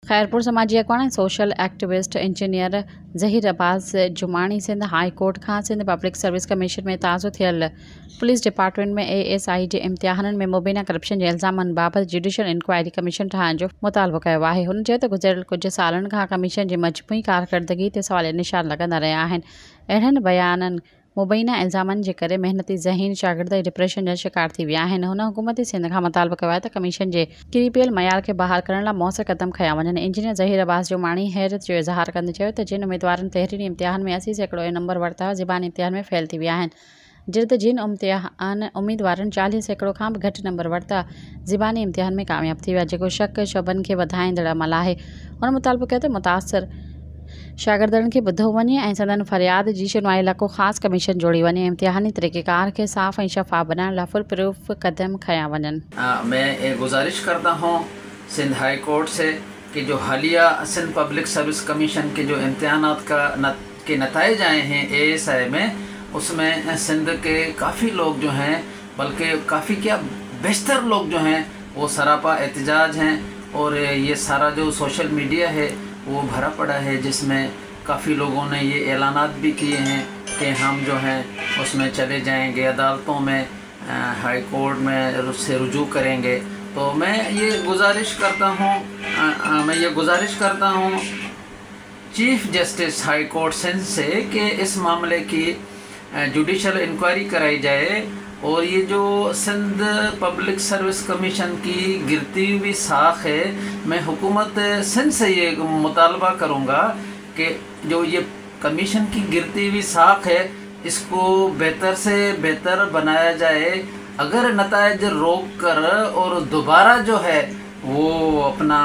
खैरपुर समाजी अगवान ऐं social activist engineer Zaheer Abbas Jumani Sindh high court खां सिंध पब्लिक सर्विस कमीशन में ताज़ो थियल पुलिस डिपार्टमेंट में ASI जे इम्तिहाननि में मुबीना करप्शन जे इल्ज़ामनि बाबति जुडिशियल इंक्वायरी कमीशन ठाहिण जो मुतालबो कयो आहे। हुन चयो त गुज़िरियल कुझु सालनि खां कमीशन जी मजमूई कारकर्दगी ते सवालिया निशान लॻंदा रहिया आहिनि। अहिड़नि बयाननि मुबैना इल्ज़ामनि जे करे महिनती ज़हीन शागिर्द डिप्रेशन जा शिकार थी विया आहिनि। हुन हुकूमती सिंध खां मुतालबो कयो आहे त कमीशन जे किरी पियल मयार खे बहाल करण लाइ मौसर क़दम खया वञनि। इंजीनियर ज़हीर अब्बास जुमानी हैरत जो इज़हार कंदे चयो त जिन उम्मीदवारनि तहरीरी इम्तिहान में 80% नंबर वरिता हुआ ज़बानी इम्तिहान में फेल थी विया आहिनि। जिन उम्मीदवारनि 40% खां बि घटि नंबर वरिता ज़बानी इम्तिहान में कामयाब थी विया, जेको शक शबनि खे वधाईंदड़ अमल आहे। हुन मुतालबो कयो त मुतासिर शागिर्दनि खे ॿुधो वञे ऐं संदन फरियाद जी सुनवाई लाइ को ख़ासि कमीशन जोड़ी वञे। इम्तिहानी तरीक़ेकार के साफ़ ऐं शफ़ाफ बनाने लाइ फुल प्रूफ कदम खया वञनि। मैं गुजारिश करता हूँ सिंध हाई कोर्ट से कि जो हालिया सिंध पब्लिक सर्विस कमीशन के जो इम्तिहानात के नताइज आए हैं ASI में, उसमें सिंध के काफ़ी लोग जो हैं, बल्कि काफ़ी क्या बेशतर लोग जो हैं वो सरापा एहतजाज हैं। और ये सारा जो सोशल मीडिया है वो भरा पड़ा है, जिसमें काफ़ी लोगों ने ये ऐलानात भी किए हैं कि हम जो हैं उसमें चले जाएंगे, अदालतों में, हाई कोर्ट में उससे रुजू करेंगे। तो मैं ये गुजारिश करता हूँ chief justice high court Sindh से कि इस मामले की जुडिशल इंक्वायरी कराई जाए। और ये जो सिंध पब्लिक सर्विस कमीशन की गिरती हुई साख है, मैं हुकूमत सिंध से ये मुतालबा करूँगा कि जो ये कमीशन की गिरती हुई साख है इसको बेहतर से बेहतर बनाया जाए। अगर नताइज रोक कर और दोबारा जो है वो अपना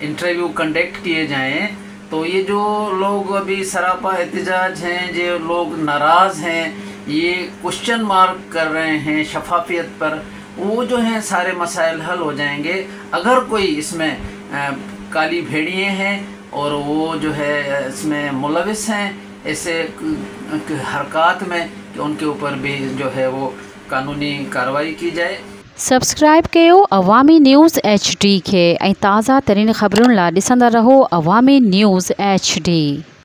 इंटरव्यू कंडक्ट किए जाएं, तो ये जो लोग अभी सरापा एहतजाज हैं, जो लोग नाराज़ हैं, ये क्वेश्चन मार्क कर रहे हैं शफाफियत पर, वो जो हैं सारे मसाइल हल हो जाएंगे। अगर कोई इसमें काली भेड़िए हैं और वो जो है इसमें मुलविस हैं ऐसे हरकत में, कि उनके ऊपर भी जो है वो कानूनी कार्रवाई की जाए। सब्सक्राइब कयो अवामी न्यूज़ HD खे ऐं ताज़ा तरीन ख़बरुनि लाइ ॾिसंदा रहो अवामी न्यूज़ HD।